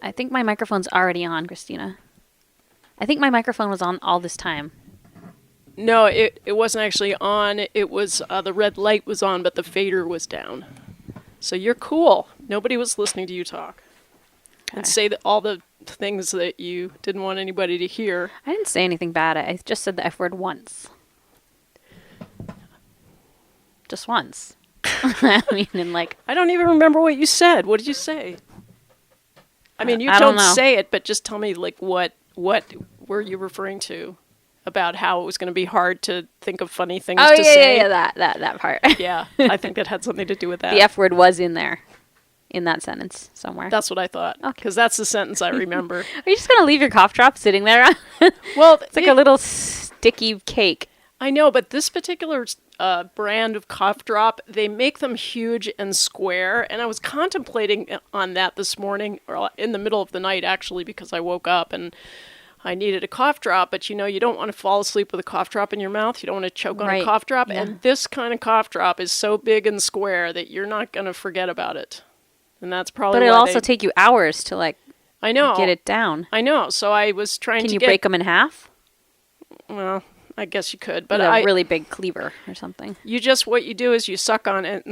I think my microphone's already on, Kristina. I think my microphone was on all this time. No, it wasn't actually on. It was, the red light was on, but the fader was down. So you're cool. Nobody was listening to you talk. Okay. And say all the things that you didn't want anybody to hear. I didn't say anything bad. I just said the F word once. Just once. I mean, and like... I don't even remember what you said. What did you say? I mean, you don't say it, but just tell me, like, what were you referring to about how it was going to be hard to think of funny things to say? Oh, yeah, that part. Yeah, I think that had something to do with that. The F word was in there, in that sentence somewhere. That's what I thought, because that's the sentence I remember. Are you just going to leave your cough drop sitting there? Well, it's like a little sticky cake. I know, but this particular brand of cough drop, they make them huge and square, and I was contemplating on that this morning, or in the middle of the night, actually, because I woke up and I needed a cough drop, but you don't want to fall asleep with a cough drop in your mouth. You don't want to choke on a cough drop, and this kind of cough drop is so big and square that you're not going to forget about it. And that's probably But it'll also take you hours to, like, I know. Get it down. I know, so I was trying Can you break them in half? Well... I guess you could, but a really big cleaver or something. What you do is you suck on it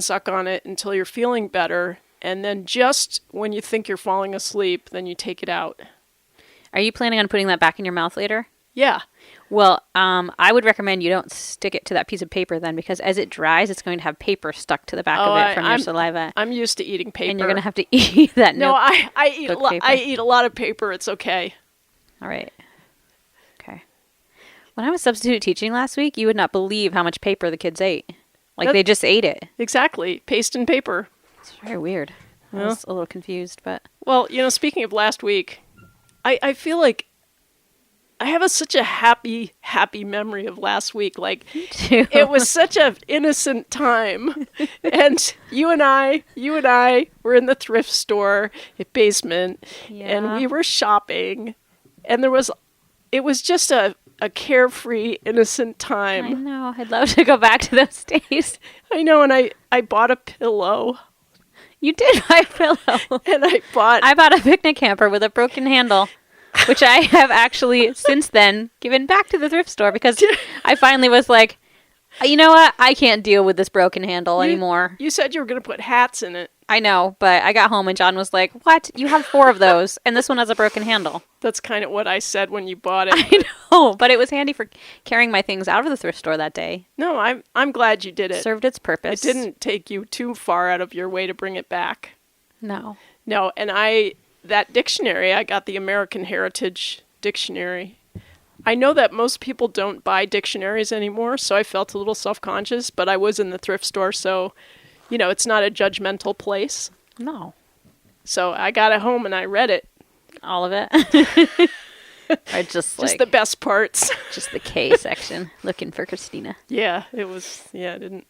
until you're feeling better, and then just when you think you're falling asleep, then you take it out. Are you planning on putting that back in your mouth later? Yeah. Well, I would recommend you don't stick it to that piece of paper then, because as it dries, it's going to have paper stuck to the back of it from your saliva. I'm used to eating paper. And you're going to have to eat that No, I eat a lot of paper. It's okay. All right. When I was substitute teaching last week, you would not believe how much paper the kids ate. Like, they just ate it. Exactly. Paste and paper. It's very weird. I was a little confused, but... Well, speaking of last week, I feel like I have such a happy memory of last week. Like, it was such an innocent time. And you and I were in the thrift store at Basement, and we were shopping, and it was just a carefree, innocent time. I know. I'd love to go back to those days. I know, and I bought a pillow. You did buy a pillow. And I bought a picnic hamper with a broken handle, which I have actually since then given back to the thrift store because I finally was like, you know what? I can't deal with this broken handle anymore. You said you were going to put hats in it. I know, but I got home and John was like, what? You have 4 of those, and this one has a broken handle. That's kind of what I said when you bought it. I know, but it was handy for carrying my things out of the thrift store that day. No, I'm glad you did it. Served its purpose. It didn't take you too far out of your way to bring it back. No, and that dictionary, I got the American Heritage Dictionary. I know that most people don't buy dictionaries anymore, so I felt a little self-conscious, but I was in the thrift store, so, it's not a judgmental place. No. So I got it home and I read it. All of it? Or just the best parts. Just the K section, looking for Kristina. Yeah, it was, I didn't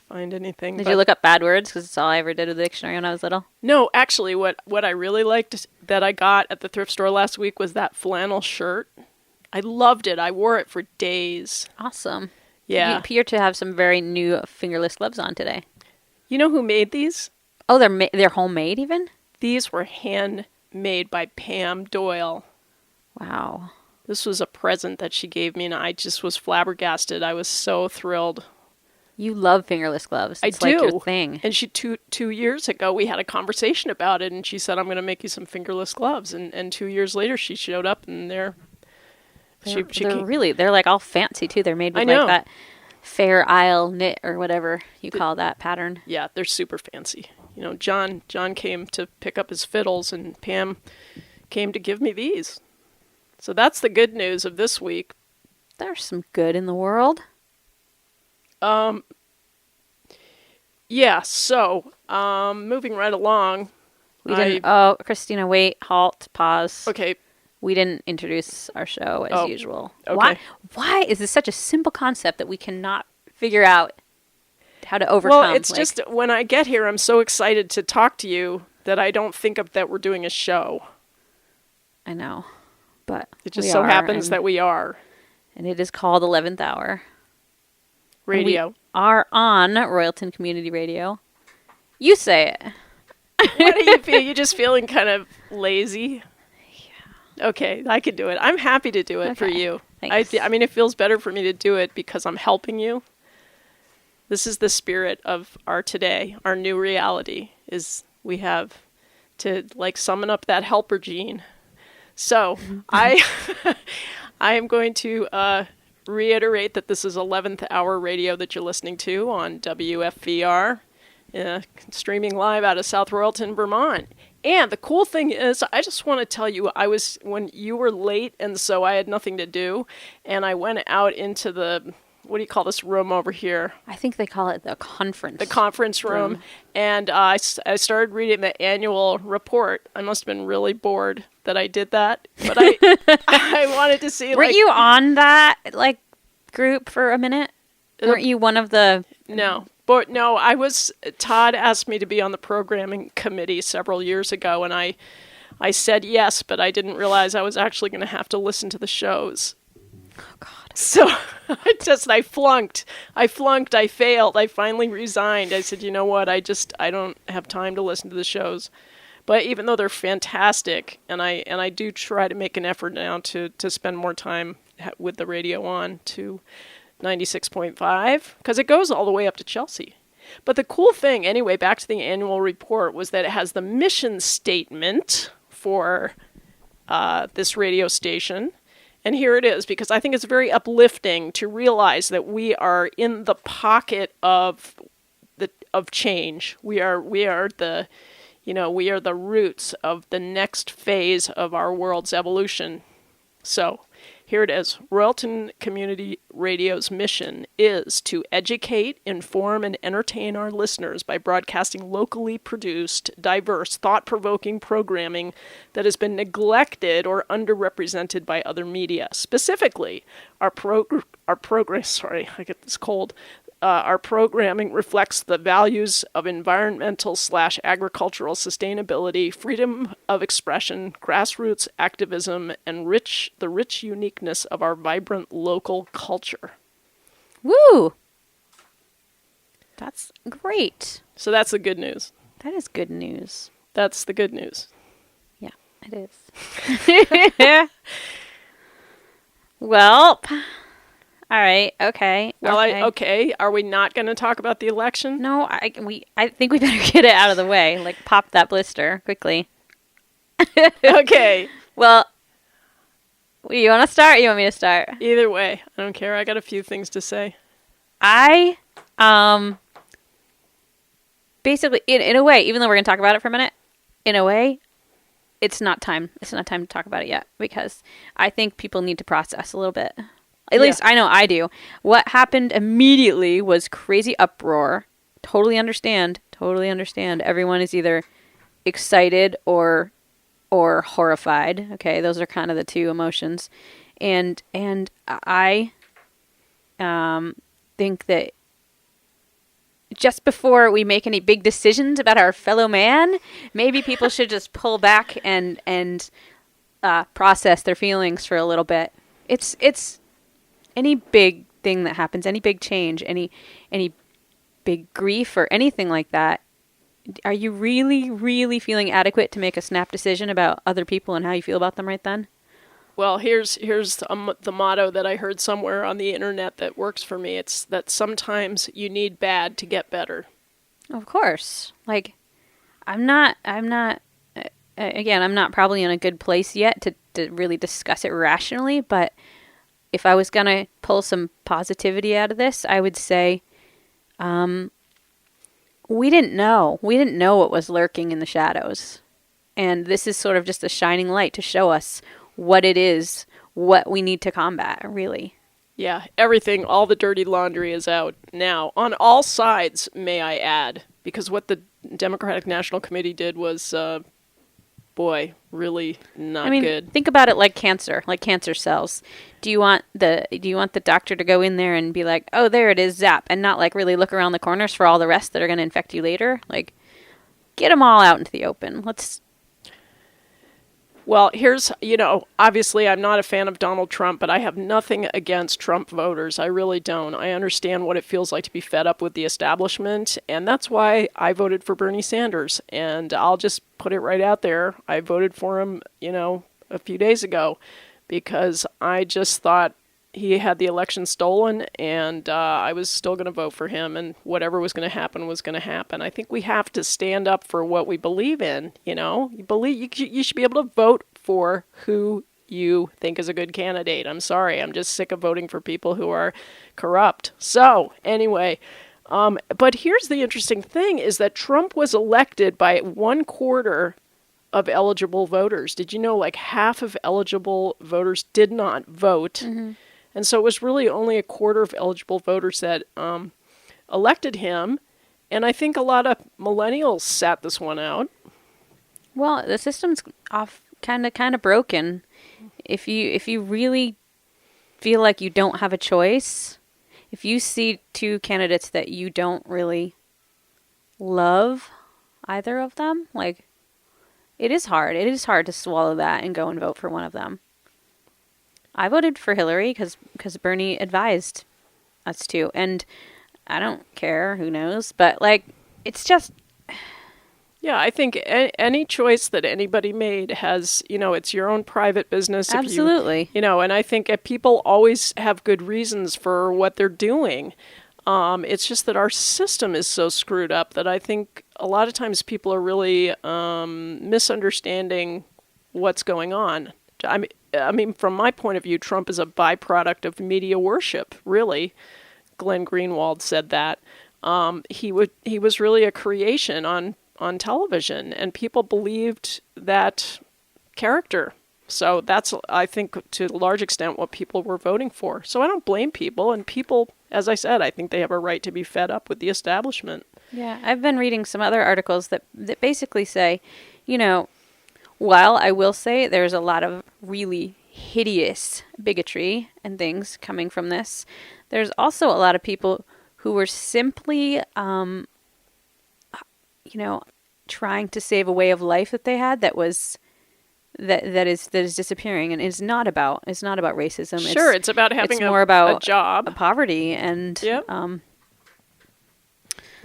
find anything. Did you look up bad words? Because it's all I ever did with the dictionary when I was little. No, actually, what I really liked that I got at the thrift store last week was that flannel shirt. I loved it. I wore it for days. Awesome. Yeah. You appear to have some very new fingerless gloves on today. You know who made these? Oh, they're homemade even? These were handmade by Pam Doyle. Wow. This was a present that she gave me, and I just was flabbergasted. I was so thrilled. You love fingerless gloves. It's I do. Like your thing. And she 2 years ago, we had a conversation about it, and she said, I'm going to make you some fingerless gloves. And 2 years later, she showed up, and they're like all fancy too. They're made with like that Fair Isle knit or whatever you call that pattern. Yeah, they're super fancy. John came to pick up his fiddles, and Pam came to give me these. So that's the good news of this week. There's some good in the world. Yeah, so, moving right along. Kristina, wait, halt, pause. Okay. We didn't introduce our show as usual. Okay. Why is this such a simple concept that we cannot figure out how to overcome? Well, it's just when I get here, I'm so excited to talk to you that I don't think of that we're doing a show. I know, but it just so happens that we are. And it is called 11th Hour. Radio. And we are on Royalton Community Radio. You say it. What do you feel? You're just feeling kind of lazy? Yeah. Okay, I can do it. I'm happy to do it for you. Thanks. I mean, it feels better for me to do it because I'm helping you. This is the spirit of our today, our new reality, is we have to, summon up that helper gene. So, I am going to reiterate that this is 11th Hour Radio that you're listening to on WFVR, streaming live out of South Royalton, Vermont. And the cool thing is, I just want to tell you, when you were late, and so I had nothing to do, and I went out into the, what do you call this room over here? I think they call it the conference. The conference room. And I started reading the annual report. I must have been really bored that I did that, but I wanted to see. Weren't you on that group for a minute? Weren't you one of the? No, but no, I was. Todd asked me to be on the programming committee several years ago, and I said yes, but I didn't realize I was actually going to have to listen to the shows. Oh God. So I flunked. I failed. I finally resigned. I said, you know what? I don't have time to listen to the shows. But even though they're fantastic, and I do try to make an effort now to spend more time with the radio on to 96.5, because it goes all the way up to Chelsea. But the cool thing, anyway, back to the annual report, was that it has the mission statement for this radio station. And here it is, because I think it's very uplifting to realize that we are in the pocket of change. We are the roots of the next phase of our world's evolution. So, here it is. Royalton Community Radio's mission is to educate, inform, and entertain our listeners by broadcasting locally produced, diverse, thought-provoking programming that has been neglected or underrepresented by other media. Specifically, our programming reflects the values of environmental/agricultural sustainability, freedom of expression, grassroots activism, and the rich uniqueness of our vibrant local culture. Woo! That's great. So that's the good news. That is good news. That's the good news. Yeah, it is. Well... All right. Okay. Well, Are we not going to talk about the election? No. I think we better get it out of the way. Pop that blister quickly. Okay. Well, you want to start? Or you want me to start? Either way, I don't care. I got a few things to say. I basically, in a way, even though we're going to talk about it for a minute, in a way, it's not time. It's not time to talk about it yet because I think people need to process a little bit. At least I know I do. What happened immediately was crazy uproar. Totally understand. Everyone is either excited or horrified. Okay, those are kind of the two emotions. And I think that just before we make any big decisions about our fellow man, maybe people should just pull back and process their feelings for a little bit. It's any big thing that happens, any big change, any big grief or anything like that. Are you really, really feeling adequate to make a snap decision about other people and how you feel about them right then? Well, here's the motto that I heard somewhere on the internet that works for me. It's that sometimes you need bad to get better. Of course. Like, I'm not probably in a good place yet to really discuss it rationally, but if I was going to pull some positivity out of this, I would say, we didn't know what was lurking in the shadows. And this is sort of just a shining light to show us what it is, what we need to combat, really. Yeah, everything, all the dirty laundry is out now. On all sides, may I add. Because what the Democratic National Committee did was, really not good. Think about it like cancer cells. Do you want the doctor to go in there and be like, oh, there it is, zap, and not like really look around the corners for all the rest that are going to infect you later? Like, get them all out into the open. Well, here's, obviously I'm not a fan of Donald Trump, but I have nothing against Trump voters. I really don't. I understand what it feels like to be fed up with the establishment, and that's why I voted for Bernie Sanders. And I'll just put it right out there. I voted for him, a few days ago because I just thought he had the election stolen, and I was still going to vote for him, and whatever was going to happen was going to happen. I think we have to stand up for what we believe in. You should be able to vote for who you think is a good candidate. I'm sorry, I'm just sick of voting for people who are corrupt. So anyway, but here's the interesting thing: is that Trump was elected by 1/4 of eligible voters. Did you know, like, half of eligible voters did not vote? Mm-hmm. And so it was really only 1/4 of eligible voters that elected him. And I think a lot of millennials sat this one out. Well, the system's off kind of broken. If you really feel like you don't have a choice, if you see two candidates that you don't really love either of them, like, it is hard. It is hard to swallow that and go and vote for one of them. I voted for Hillary because Bernie advised us to, and I don't care, who knows, but, like, it's just... Yeah, I think any choice that anybody made has, it's your own private business. Absolutely. And I think people always have good reasons for what they're doing. It's just that our system is so screwed up that I think a lot of times people are really misunderstanding what's going on. I mean, from my point of view, Trump is a byproduct of media worship, really. Glenn Greenwald said that. He was really a creation on television, and people believed that character. So that's, I think, to a large extent what people were voting for. So I don't blame people, and people, as I said, I think they have a right to be fed up with the establishment. Yeah, I've been reading some other articles that basically say, while I will say there's a lot of really hideous bigotry and things coming from this, there's also a lot of people who were simply, trying to save a way of life that they had that is disappearing, and it's not about racism. Sure, it's about having more about a job, poverty, and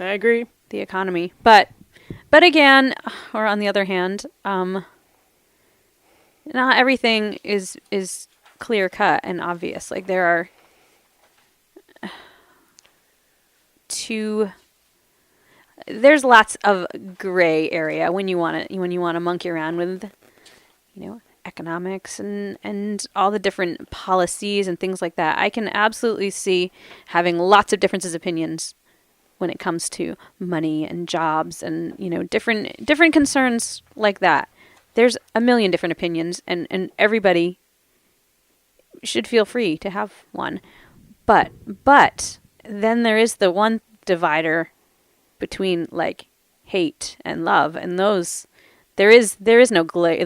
I agree, the economy. But again, or on the other hand, not everything is clear cut and obvious. Like, there are there's lots of gray area when you want to monkey around with, economics and all the different policies and things like that. I can absolutely see having lots of differences of opinions when it comes to money and jobs and, different concerns like that. there's a million different opinions, and everybody should feel free to have one. But then there is the one divider between like hate and love, and those there is no gray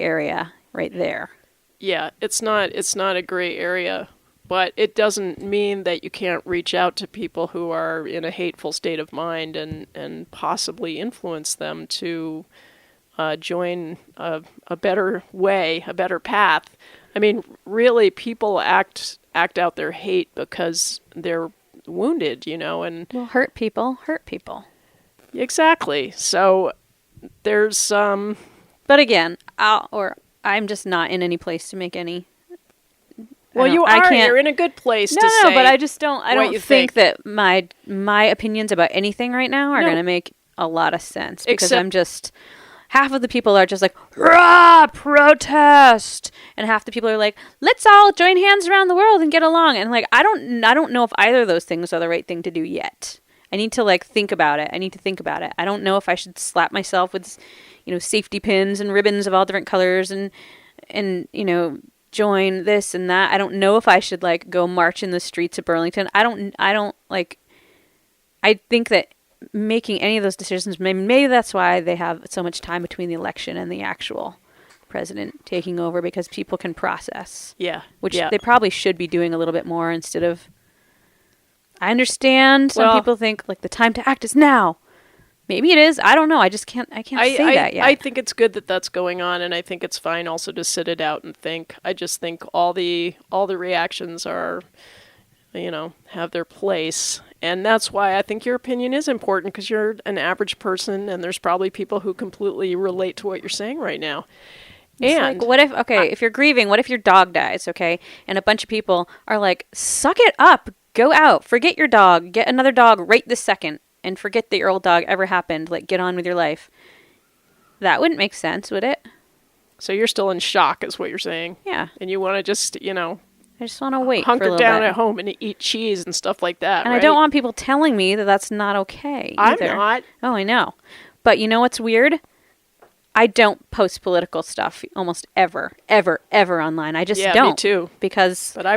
area right there. Yeah, it's not a gray area, but it doesn't mean that you can't reach out to people who are in a hateful state of mind and possibly influence them to join a better way, a better path. I mean, really, people act out their hate because they're wounded, and well, hurt people. Exactly. So there's But again, I'm just not in any place to make any. Well, you are. You're in a good place to say. No, but I just don't. I don't think that my opinions about anything right now are going to make a lot of sense because I'm just. Half of the people are just like, rah, protest, and half the people are like, let's all join hands around the world and get along. And like, I don't know if either of those things are the right thing to do yet. I need to like think about it. I don't know if I should slap myself with, safety pins and ribbons of all different colors and join this and that. I don't know if I should like go march in the streets of Burlington. I think that making any of those decisions, maybe that's why they have so much time between the election and the actual president taking over, because people can process. Yeah. Which they probably should be doing a little bit more instead of. I understand some people think like the time to act is now. Maybe it is. I don't know. I can't say that yet. I think it's good that that's going on, and I think it's fine also to sit it out and think. I just think all the reactions are, have their place. And that's why I think your opinion is important, because you're an average person, and there's probably people who completely relate to what you're saying right now. And like, what if, if you're grieving, what if your dog dies, okay? And a bunch of people are like, suck it up, go out, forget your dog, get another dog right this second, and forget that your old dog ever happened, like, get on with your life. That wouldn't make sense, would it? So you're still in shock, is what you're saying? Yeah. And you want to just, I just want to wait hunker for a little down bit. at home and eat cheese and stuff like that, and right? I don't want people telling me that that's not okay either. I'm not. Oh, I know. But you know what's weird? I don't post political stuff almost ever online. I just don't. Yeah, me too. Because but I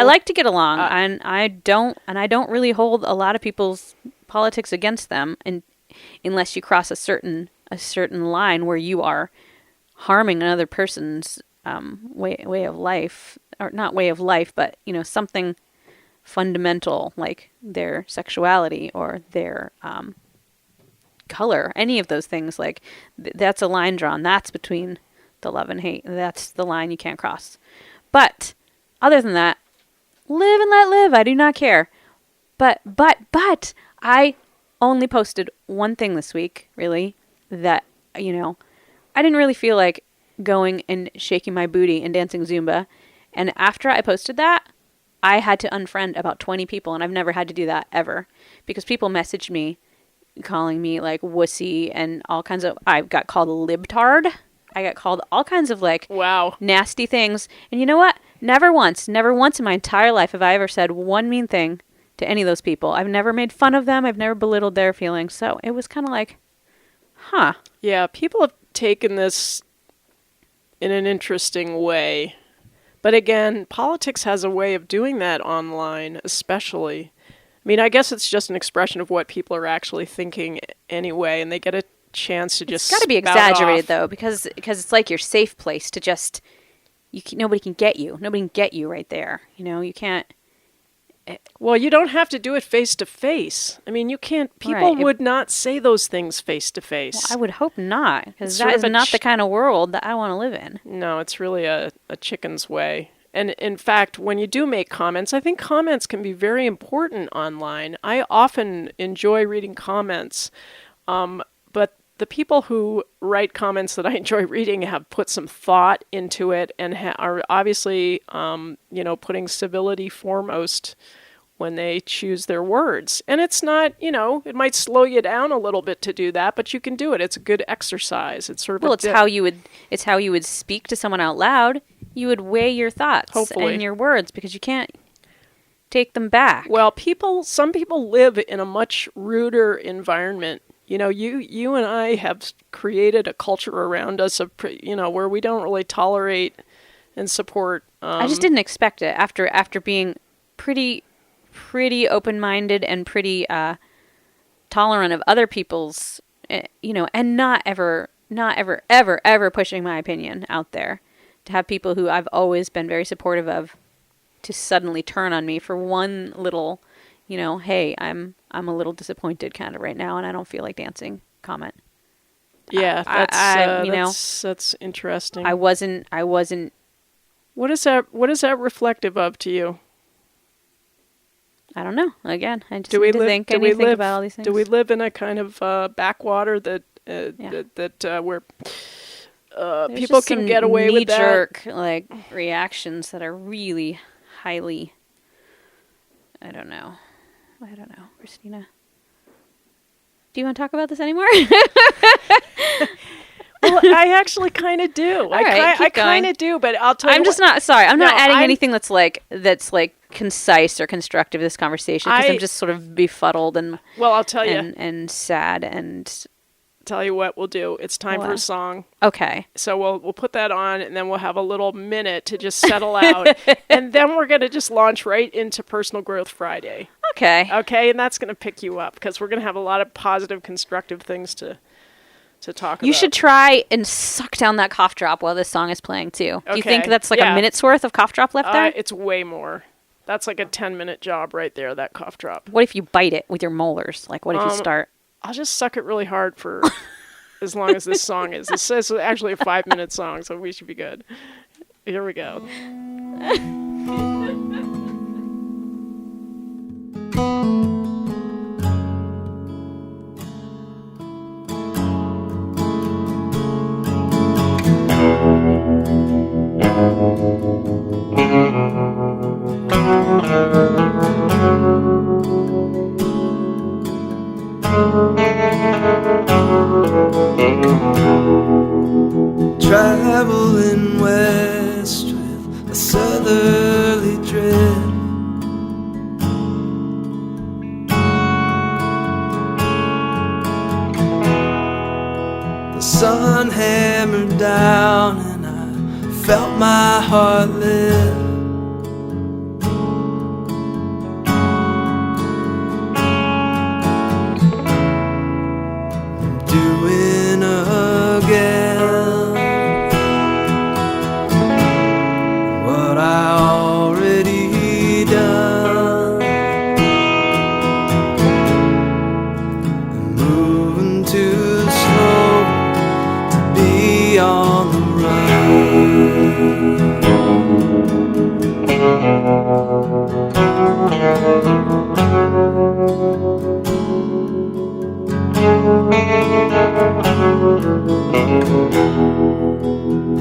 like to get along, and I don't really hold a lot of people's politics against them, unless you cross a certain line where you are harming another person's way of life, or not way of life, but something fundamental like their sexuality or their color, any of those things. Like that's a line drawn. That's between the love and hate. That's the line you can't cross. But other than that, live and let live. I do not care. But I only posted one thing this week, really, that I didn't really feel like going and shaking my booty and dancing Zumba. And after I posted that, I had to unfriend about 20 people, and I've never had to do that ever, because people messaged me calling me like wussy and all kinds of. I got called a lib-tard. I got called all kinds of like nasty things. And you know what? Never once in my entire life have I ever said one mean thing to any of those people. I've never made fun of them. I've never belittled their feelings. So it was kind of like, huh. Yeah, people have taken this in an interesting way. But again, politics has a way of doing that online, especially. I mean, I guess it's just an expression of what people are actually thinking anyway, and they get a chance to just. It's got to be exaggerated though, because it's like your safe place to just. Nobody can get you. Nobody can get you right there. You can't. Well, you don't have to do it face to face. I mean, you can't. People would not say those things face to face. I would hope not, because that is not the kind of world that I want to live in. No, it's really a chicken's way. And in fact, when you do make comments, I think comments can be very important online. I often enjoy reading comments, but the people who write comments that I enjoy reading have put some thought into it and are obviously, putting civility foremost when they choose their words. And it's not, it might slow you down a little bit to do that, but you can do it. It's a good exercise. It's sort of it's how you would speak to someone out loud. You would weigh your thoughts and your words, because you can't take them back. Well, some people live in a much ruder environment. you and I have created a culture around us of, where we don't really tolerate and support. I just didn't expect it after being pretty open-minded and pretty tolerant of other people's, and not ever pushing my opinion out there. To have people who I've always been very supportive of to suddenly turn on me for one little, hey, I'm a little disappointed kind of right now and I don't feel like dancing comment. Yeah, that's interesting. I wasn't. What is that reflective of to you? I don't know. Again, I just need to think about all these things. Do we live in a kind of backwater that where people can get away with that? Knee-jerk reactions that are really highly. I don't know, Kristina. Do you want to talk about this anymore? Well, I actually kind of do. I kind of do, but I'll tell you. I'm not adding anything that's concise or constructive to this conversation because I'm just sort of befuddled and. Well, I'll tell you. And sad and. Tell you what we'll do. It's time for a song. Okay. So we'll put that on, and then we'll have a little minute to just settle out, and then we're gonna just launch right into Personal Growth Friday. Okay. Okay, and that's gonna pick you up because we're gonna have a lot of positive, constructive things to talk about. You should try and suck down that cough drop while this song is playing too. Okay. Do you think that's a minute's worth of cough drop left there? It's way more. That's like a 10-minute job right there. That cough drop. What if you bite it with your molars? What if you start? I'll just suck it really hard for as long as this song is. This is actually a 5-minute song, so we should be good. Here we go. Traveling west with a southerly drift, the sun hammered down and I felt my heart lift. Doing again what I already done. I'm moving too slow to be on the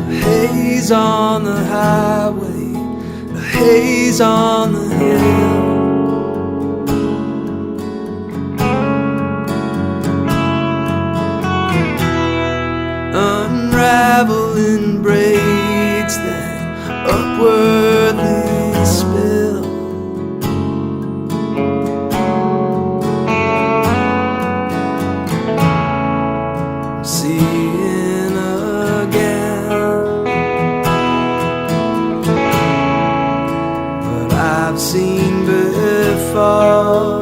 haze on the highway, the haze on the hill, unraveling braids that upwardly spill. Seeing again what I've seen before.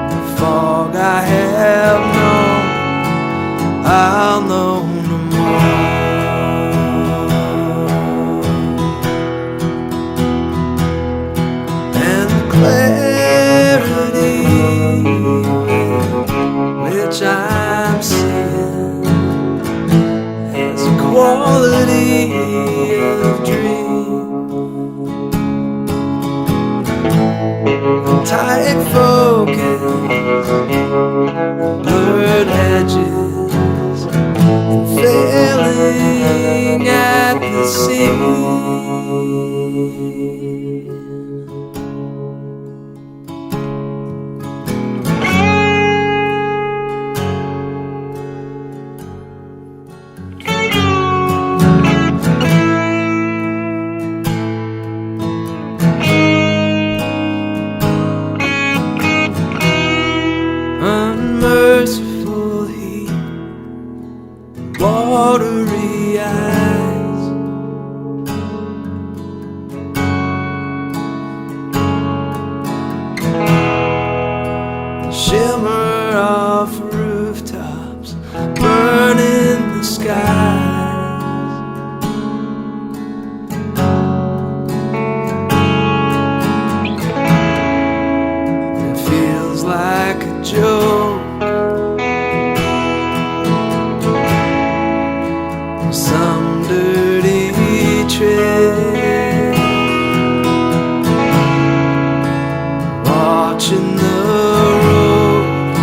The fog I have known, I'll know no more. And the clarity which I'm seeing has a quality of dream. Tight focus, blurred edges, failing at the seams. shimmer off rooftops, burning the skies. It feels like a joke, some dirty trick, watching the road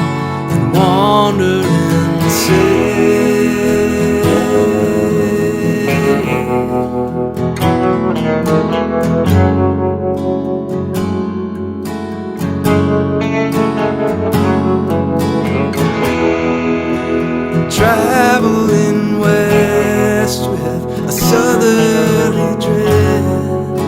and wandering sick. Traveling west with a southerly drift,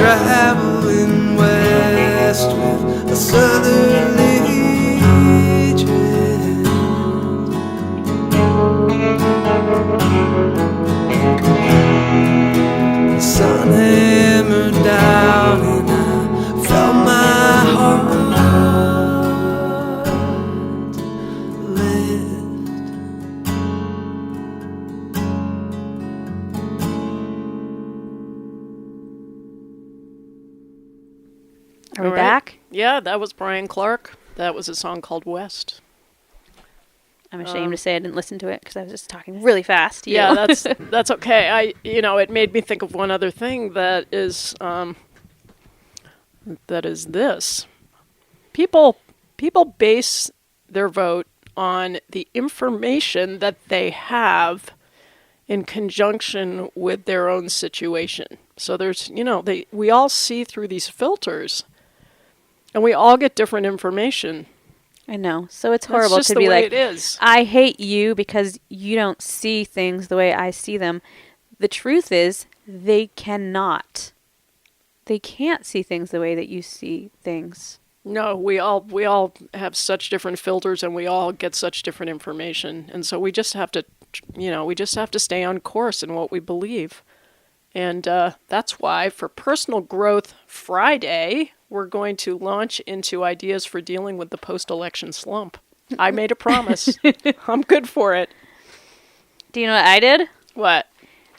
traveling west with a southerly drift. The sun hammered down and I felt my heart lift. Are we All right. back? Yeah, that was Brian Clark. That was a song called West. I'm ashamed to say I didn't listen to it because I was just talking really fast to you. Yeah, that's okay. It made me think of one other thing that is this. People base their vote on the information that they have in conjunction with their own situation. So there's, we all see through these filters, and we all get different information. I know. So it's horrible That's just to the be way like, it is. I hate you because you don't see things the way I see them. The truth is, they cannot. They can't see things the way that you see things. No, we all have such different filters, and we all get such different information, and so we just have to, stay on course in what we believe, and that's why for Personal Growth Friday, we're going to launch into ideas for dealing with the post-election slump. I made a promise. I'm good for it. Do you know what I did? What?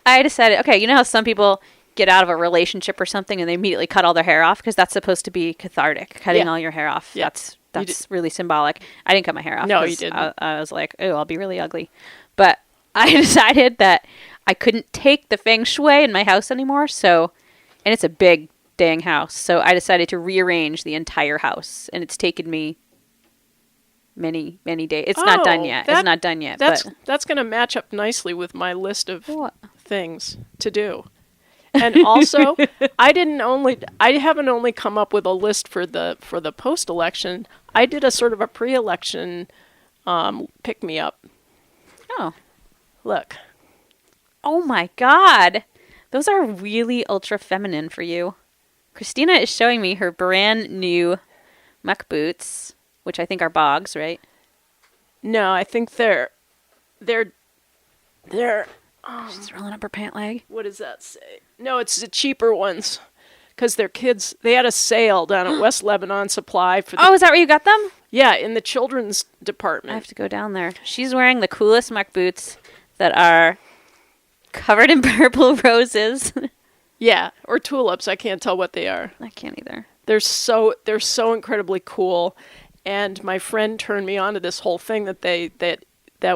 I decided, okay, you know how some people get out of a relationship or something and they immediately cut all their hair off? Because that's supposed to be cathartic, cutting all your hair off. Yeah. That's really symbolic. I didn't cut my hair off. No, 'cause you didn't. I was like, oh, I'll be really ugly. But I decided that I couldn't take the feng shui in my house anymore, and it's a big dang house. So I decided to rearrange the entire house, and it's taken me many, many days. It's not done yet. It's not done yet. That's going to match up nicely with my list of What? things to do. And also, I haven't only come up with a list for the post-election. I did a sort of a pre-election pick-me-up. Oh. Look. Oh my God. Those are really ultra feminine for you. Kristina is showing me her brand new muck boots, which I think are bogs, right? No, I think they're She's rolling up her pant leg. what does that say? No, it's the cheaper ones. Because they're kids. They had a sale down at West Lebanon Supply for Oh, is that where you got them? Yeah, in the children's I department. have to go down there. She's wearing the coolest muck boots that are covered in purple roses. Yeah, or tulips. I can't tell what they are. I can't either. They're so incredibly cool. And my friend turned me on to this whole thing that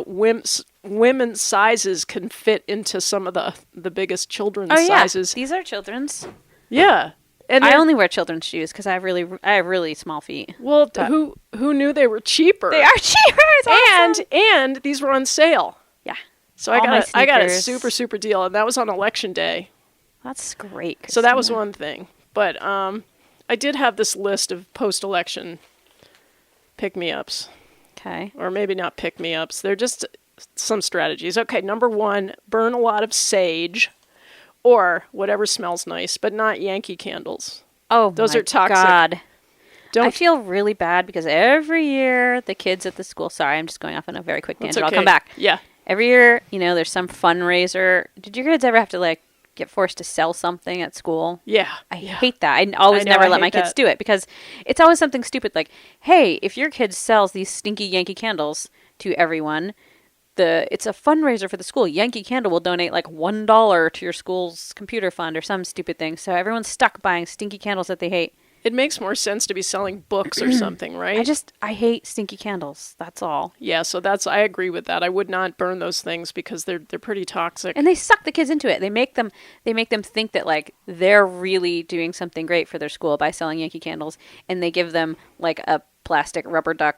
women's sizes can fit into some of the biggest children's sizes. These are children's. Yeah. And I only wear children's shoes because I have really small feet. well, who knew they were cheaper? They are cheaper. It's awesome. And these were on sale. Yeah. So All my I got a sneakers. super deal, and that was on election day. That's great. So that was Kristina. one thing. But I did have this list of post-election pick-me-ups. Okay. Or maybe not pick-me-ups. They're just some strategies. Okay, number 1, burn a lot of sage or whatever smells nice, but not Yankee Candles. Oh, Those my are toxic. God. Don't I feel really bad because every year the kids at the school, sorry, I'm just going off on a very quick That's tangent. okay. I'll come back. Yeah. Every year, there's some fundraiser. Did your kids ever have to get forced to sell something at school. Yeah. I hate that. I always never let my kids do it because it's always something stupid like, hey, if your kid sells these stinky Yankee candles to everyone, it's a fundraiser for the school. Yankee Candle will donate like $1 to your school's computer fund or some stupid thing. So everyone's stuck buying stinky candles that they hate. It makes more sense to be selling books or something, right? I hate stinky candles. That's all. Yeah, so I agree with that. I would not burn those things because they're pretty toxic. And they suck the kids into it. They make them think that like they're really doing something great for their school by selling Yankee Candles, and they give them like a plastic rubber duck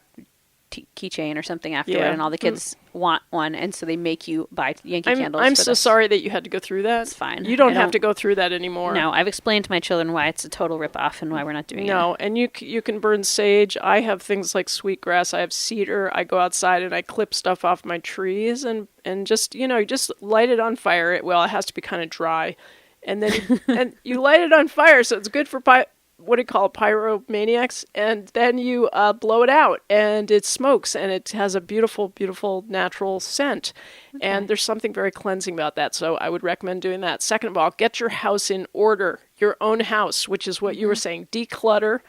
keychain or something afterward, and all the kids want one, and so they make you buy Yankee Candles. I'm so sorry that you had to go through that. It's fine. You don't have to go through that anymore. No, I've explained to my children why it's a total ripoff and why we're not doing it. No, and you can burn sage. I have things like sweetgrass. I have cedar. I go outside and I clip stuff off my trees and just, you just light it on fire. It has to be kind of dry. And then and you light it on fire, so it's good for what do you call it, pyromaniacs, and then you blow it out, and it smokes, and it has a beautiful, beautiful natural scent, and there's something very cleansing about that, so I would recommend doing that. Second of all, get your house in order, your own house, which is what you were saying, declutter,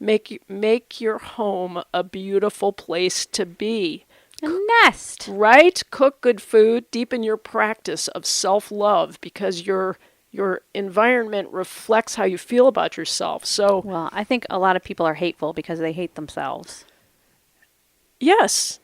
make your home a beautiful place to be. A nest. Right? Cook good food, deepen your practice of self-love, because your environment reflects how you feel about yourself. So, well, I think a lot of people are hateful because they hate themselves. Yes.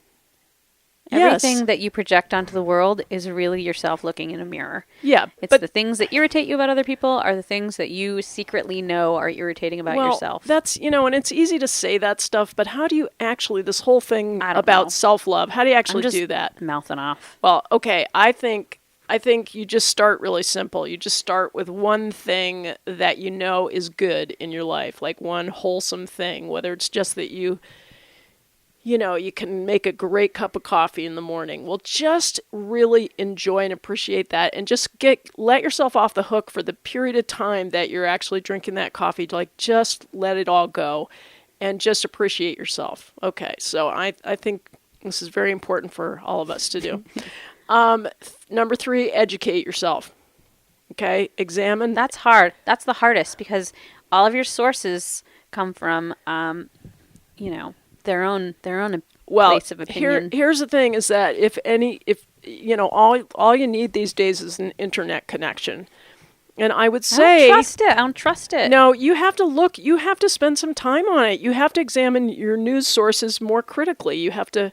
Everything that you project onto the world is really yourself looking in a mirror. Yeah. It's the things that irritate you about other people are the things that you secretly know are irritating about yourself. That's, and it's easy to say that stuff, but how do you actually, this whole thing about self-love, how do you actually do that? Mouthing off. Well, okay, I think you just start really simple. You just start with one thing that you know is good in your life, like one wholesome thing, whether it's just that you can make a great cup of coffee in the morning. Well, just really enjoy and appreciate that, and just let yourself off the hook for the period of time that you're actually drinking that coffee. Like, just let it all go and just appreciate yourself. Okay, so I think this is very important for all of us to do. Number 3, educate yourself. Okay, examine. That's hard. That's the hardest because all of your sources come from, their own place of opinion. Here's the thing: is that if all you need these days is an internet connection, and I would say, I don't trust it. No, you have to look. You have to spend some time on it. You have to examine your news sources more critically. You have to,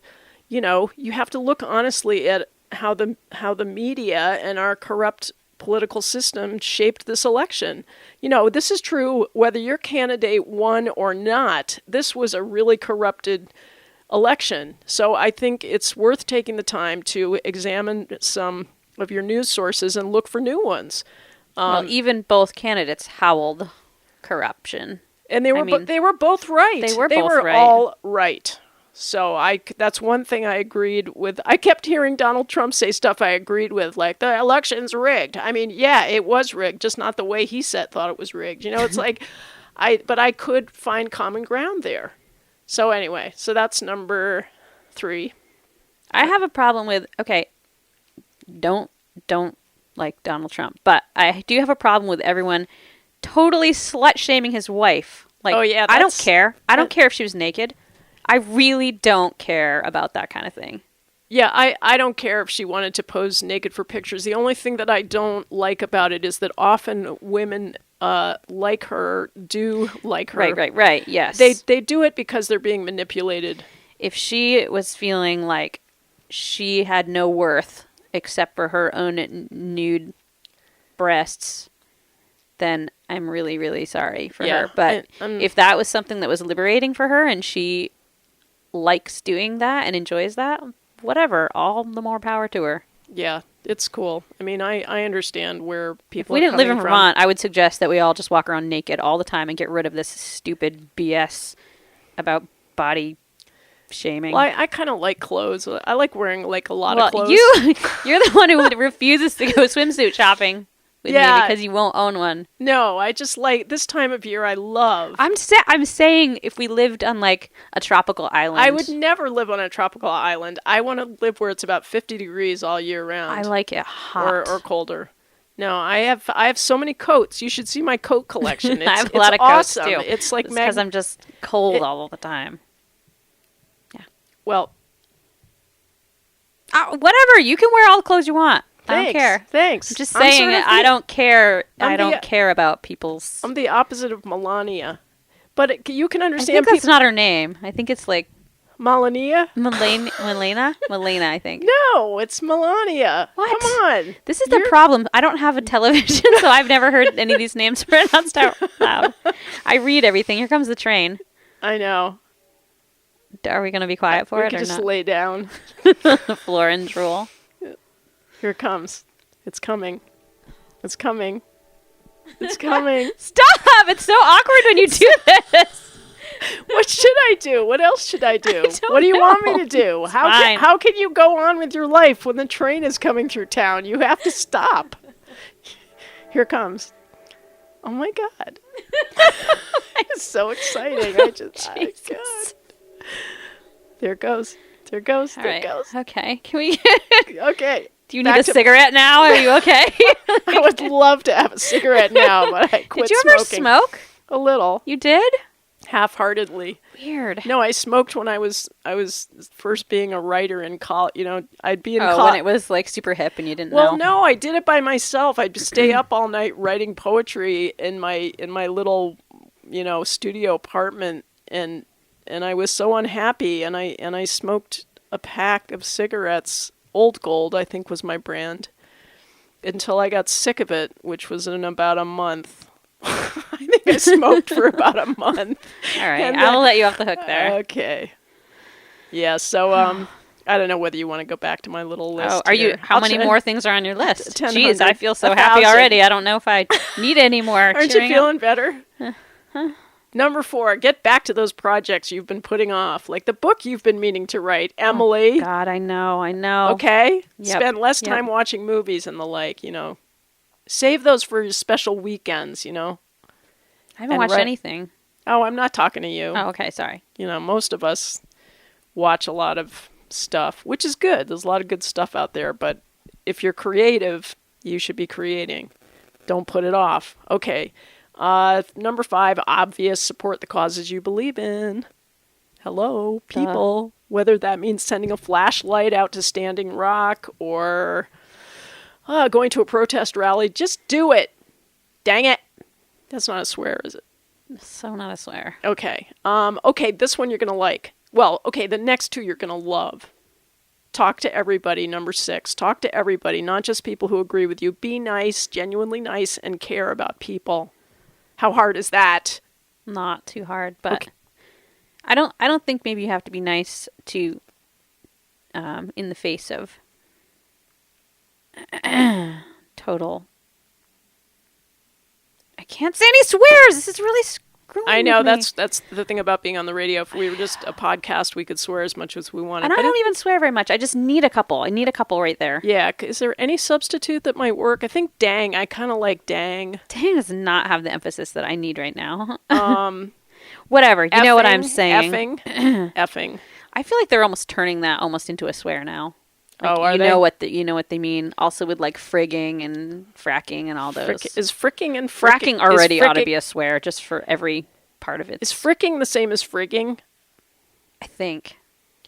you have to look honestly at how the media and our corrupt political system shaped this election. This is true whether your candidate won or not. This was a really corrupted election. So I think it's worth taking the time to examine some of your news sources and look for new ones. Even both candidates howled corruption. And they were both right. They were all right. So that's one thing I agreed with. I kept hearing Donald Trump say stuff I agreed with, like the election's rigged. I mean, yeah, it was rigged, just not the way he thought it was rigged. It's like, but I could find common ground there. So anyway, so that's number 3. I have a problem with, don't like Donald Trump, but I do have a problem with everyone totally slut-shaming his wife. Like, I don't care. I don't care if she was naked. I really don't care about that kind of thing. Yeah, I don't care if she wanted to pose naked for pictures. The only thing that I don't like about it is that often women like her do like her. Right, yes. They do it because they're being manipulated. If she was feeling like she had no worth except for her own nude breasts, then I'm really, really sorry for her. But if that was something that was liberating for her and she likes doing that and enjoys that, whatever, all the more power to her. Yeah, it's cool. I mean, I understand where people If we didn't live in Vermont, I would suggest that we all just walk around naked all the time and get rid of this stupid BS about body shaming. Well, I kind of like clothes. I like wearing like a lot of clothes. You're the one who refuses to go swimsuit shopping with me because you won't own one. No, I just like this time of year. I love. I'm saying if we lived on like a tropical island. I would never live on a tropical island. I want to live where it's about 50 degrees all year round. I like it hot or colder. No, I have so many coats. You should see my coat collection. I have a lot of coats awesome. too. It's like because I'm just cold all the time. Well, whatever. You can wear all the clothes you want. thanks, I don't care. Thanks. I'm just saying I don't care. I don't care about people's. I'm the opposite of Melania, but you can I understand. think that's not her name. I think it's like Melania. Melena, I think. No, it's Melania. What? Come on. This is the problem. I don't have a television, so I've never heard any of these names pronounced out loud. I read everything. Here comes the train. I know. Are we going to be quiet for we it can or just not? lay down. The floor and drool. Here it comes. It's coming. It's coming. It's coming. Stop! It's so awkward when you do this. What should I do? What else should I do? What do you want me to do? How can you go on with your life when the train is coming through town? You have to stop. Here it comes. Oh my God. It's so exciting. God. There it goes. There it goes. There it goes. Okay. Can we? Okay. Do you need a cigarette now? Are you okay? I would love to have a cigarette now, but I quit smoking. Did you ever smoke? A little. You did? Half-heartedly. Weird. No, I smoked when I was first being a writer in college. You know, I'd be in college. when it was like super hip and you didn't know. Well, no, I did it by myself. I'd stay up all night writing poetry in my little, studio apartment, and I was so unhappy, and I smoked a pack of cigarettes. Old Gold, I think, was my brand, until I got sick of it, which was in about a month. I think I smoked for about a month. All right, I'll let you off the hook there. Okay. Yeah, so I don't know whether you want to go back to my little list. How many more things are on your list? 10, Jeez, I feel so 1,000. happy already. I don't know if I need any more. Aren't you feeling better? Number 4, get back to those projects you've been putting off, like the book you've been meaning to write, Emily. Oh, God, I know. Okay? Yep. Spend less time watching movies and the like, Save those for your special weekends, I haven't watched anything. Oh, I'm not talking to you. Oh, okay, sorry. Most of us watch a lot of stuff, which is good. There's a lot of good stuff out there, but if you're creative, you should be creating. Don't put it off. Okay. Number 5, obvious, support the causes you believe in. Hello, people. Whether that means sending a flashlight out to Standing Rock or going to a protest rally, just do it. Dang it. That's not a swear, is it? So not a swear. Okay. Okay, this one you're going to like. Well, okay, the next 2 you're going to love. Talk to everybody, number 6. Talk to everybody, not just people who agree with you. Be nice, genuinely nice, and care about people. How hard is that? Not too hard, but okay. I don't think maybe you have to be nice to in the face of total. I can't say any swears. This is really screwing I know with me. that's the thing about being on the radio. If we were just a podcast, we could swear as much as we wanted. And I don't even swear very much. I just need a couple. I need a couple right there. Yeah. Is there any substitute that might work? I think dang. I kind of like dang. Dang does not have the emphasis that I need right now. Whatever. You know what I'm saying. Effing. I feel like they're almost turning that almost into a swear now. Like, are they? You know what they mean. Also with like frigging and fracking and all those. Is fricking and fracking already ought to be a swear just for every part of it. Is fricking the same as frigging? I think.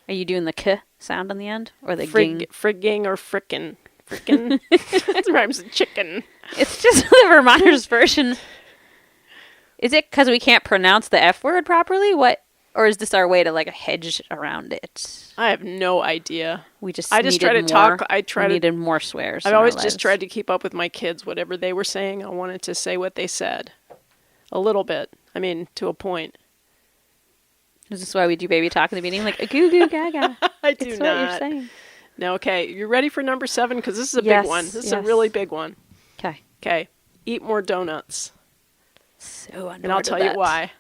Are you doing the k sound on the end or the ging? Frigging or frickin'? Frickin'. It rhymes with chicken. It's just the Vermonters version. Is it because we can't pronounce the F word properly? What? Or is this our way to like hedge around it? I have no idea. I just try to talk. We needed more swears. I've always just tried to keep up with my kids. Whatever they were saying, I wanted to say what they said. A little bit. I mean, to a point. Is this why we do baby talk in the beginning? Like, a goo goo gaga. I do it's not. What you're saying. No, okay. You ready for number 7? Because this is a big one. This is a really big one. Okay. Okay. Eat more donuts. So and I'll tell you why.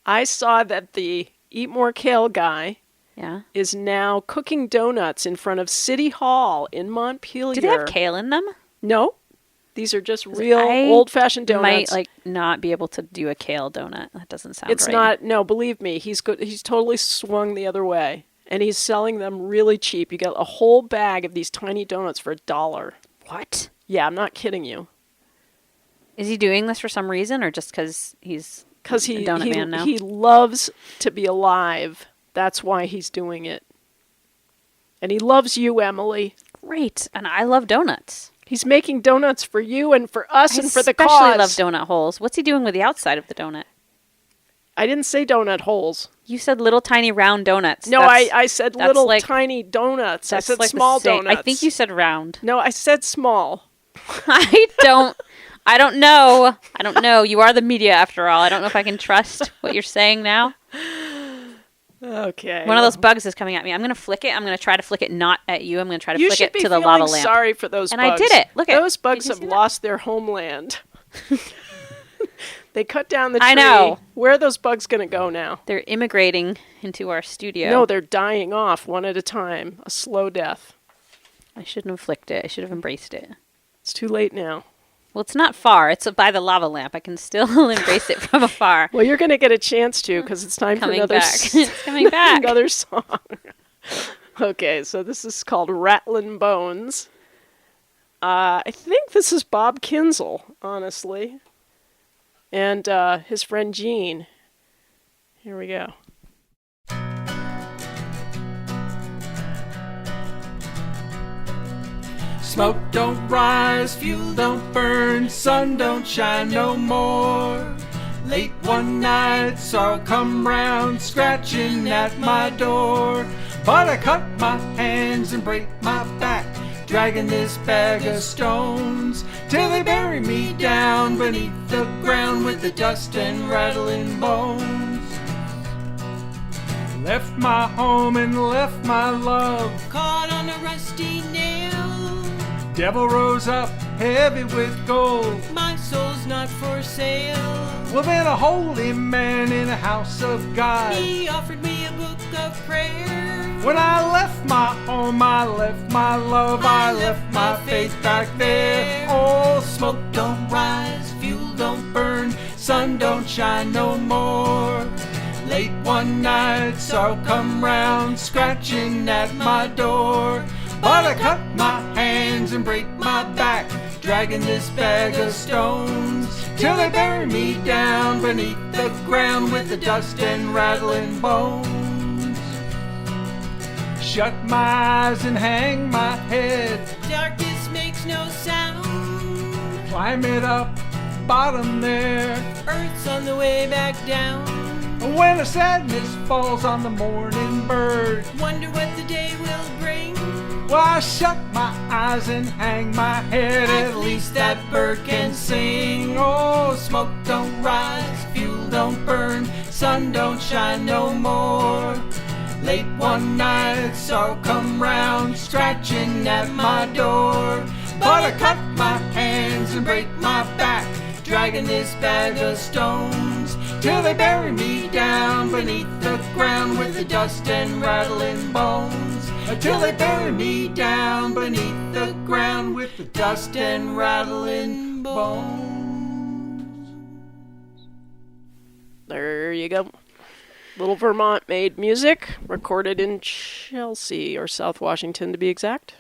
I saw that the Eat More Kale guy is now cooking donuts in front of City Hall in Montpelier. Do they have kale in them? No. These are just real old-fashioned donuts. I might not be able to do a kale donut. That doesn't sound right. It's not. No, believe me. He's totally swung the other way. And he's selling them really cheap. You get a whole bag of these tiny donuts for $1. What? Yeah, I'm not kidding you. Is he doing this for some reason, or just because he's a donut man now? He loves to be alive. That's why he's doing it. And he loves you, Emily. Great. And I love donuts. He's making donuts for you and for us and for the cause. I especially love donut holes. What's he doing with the outside of the donut? I didn't say donut holes. You said little tiny round donuts. No, I said little tiny donuts. I said small donuts. I think you said round. No, I said small. I don't know. I don't know. You are the media after all. I don't know if I can trust what you're saying now. Okay. One of those bugs is coming at me. I'm going to flick it. I'm going to try to flick it not at you. I'm going to try to flick it to the lava lamp. You should be feeling sorry for those bugs. And I did it. Look at those bugs have lost their homeland. They cut down the tree. I know. Where are those bugs going to go now? They're immigrating into our studio. No, they're dying off one at a time. A slow death. I shouldn't have flicked it. I should have embraced it. It's too late now. Well, it's not far. It's by the lava lamp. I can still embrace it from afar. Well, you're going to get a chance to because it's time for another it's coming back. Another song. Okay, so this is called Rattlin' Bones. I think this is Bob Kinzel, honestly. And his friend Gene. Here we go. Smoke don't rise, fuel don't burn, sun don't shine no more. Late one night, sorrow come round, scratching at my door. But I cut my hands and break my back, dragging this bag of stones, till they bury me down beneath the ground with the dust and rattling bones. Left my home and left my love, caught on a rusty nail. Devil rose up heavy with gold, my soul's not for sale. Well then a holy man in a house of God, he offered me a book of prayer. When I left my home, I left my love, I left my faith back there. Oh, smoke don't rise, fuel don't burn, sun don't shine no more. Late one night, sorrow come round, scratching at my door. But I cut my hands and break my back, dragging this bag of stones, till they bury me down beneath the ground with the dust and rattling bones. Shut my eyes and hang my head, darkness makes no sound. Climb it up, bottom there, earth's on the way back down. When a sadness falls on the morning bird, wonder what the day will bring. Well, I shut my eyes and hang my head, at least that bird can sing. Oh, smoke don't rise, fuel don't burn, sun don't shine no more. Late one night, sorrow come round, scratching at my door. But I cut my hands and break my back, dragging this bag of stones, till they bury me down beneath the ground with the dust and rattling bones. Till they bury me down beneath the ground with the dust and rattling bones. There you go. Little Vermont-made music, recorded in Chelsea, or South Washington to be exact.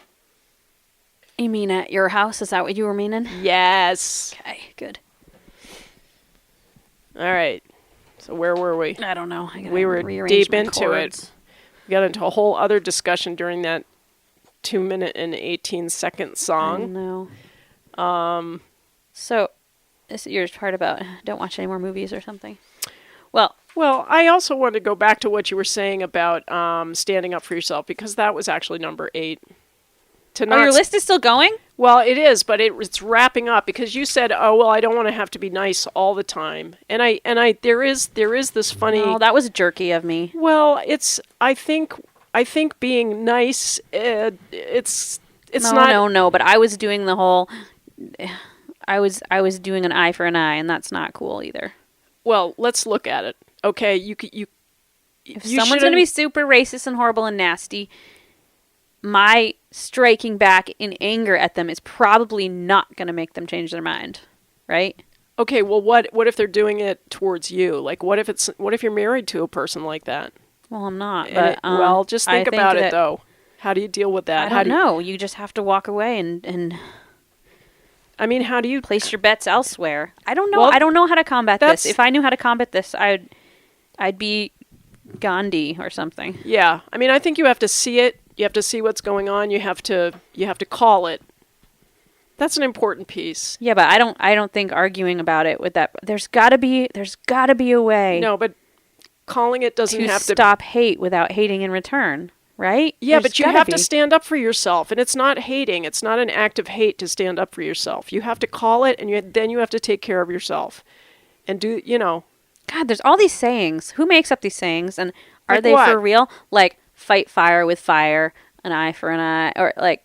You mean at your house? Is that what you were meaning? Yes. Okay, good. All right. So where were we? I don't know. We were deep into it. We got into a whole other discussion during that 2-minute and 18-second song. No. So, this is your part about don't watch any more movies or something. Well, I also wanted to go back to what you were saying about standing up for yourself, because that was actually number 8. Your list is still going? Well, it is, but it's wrapping up, because you said, "Oh, well, I don't want to have to be nice all the time," and there is this funny. Oh, that was jerky of me. Well, I think being nice, it's not. No. But I was doing the whole. I was doing an eye for an eye, and that's not cool either. Well, let's look at it. Okay, if someone's going to be super racist and horrible and nasty, my striking back in anger at them is probably not going to make them change their mind, right? Okay, well, what if they're doing it towards you? Like, what if you're married to a person like that? Well, I'm not. But just think about it, though. How do you deal with that? I don't know. You just have to walk away and I mean, how do you place your bets elsewhere? I don't know. Well, I don't know how to combat this. that's- If I knew how to combat this, I'd be Gandhi or something. Yeah. I mean, I think you have to see it. You have to see what's going on. You have to call it. That's an important piece. Yeah, but I don't think arguing about it with that. There's got to be a way. No, but calling it doesn't to have to stop hate without hating in return, right? Yeah, There's but you gotta have be. to stand up for yourself, and it's not hating. It's not an act of hate to stand up for yourself. You have to call it, and then you have to take care of yourself, and do God, there's all these sayings. Who makes up these sayings, and are Like they what? for real? Like fight fire with fire, an eye for an eye, or like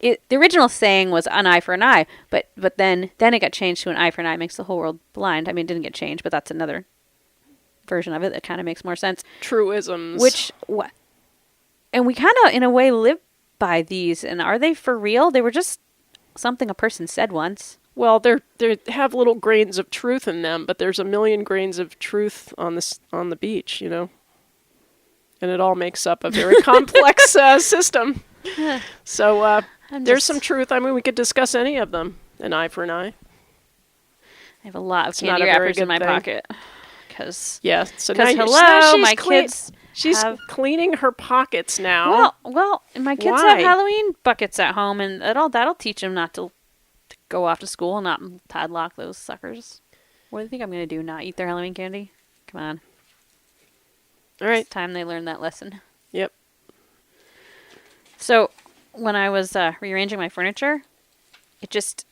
the original saying was an eye for an eye, but then it got changed to an eye for an eye makes the whole world blind. I mean, it didn't get changed, but that's another version of it that kind of makes more sense. truisms. And we kind of, in a way, live by these. And are they for real? They were just something a person said once. Well, they have little grains of truth in them, but there's a million grains of truth on the beach, and it all makes up a very complex system. So there's some truth. I mean, we could discuss any of them. An eye for an eye. I have a lot of It's not candy a very wrappers in good my thing. pocket. Because Yeah. So hello, my kids. She's have- cleaning her pockets now. Well, my kids Why? have Halloween buckets at home, and that'll teach them not to go off to school and not padlock those suckers. What do you think I'm going to do? Not eat their Halloween candy? Come on. All right. It's time they learn that lesson. Yep. So, when I was rearranging my furniture, it just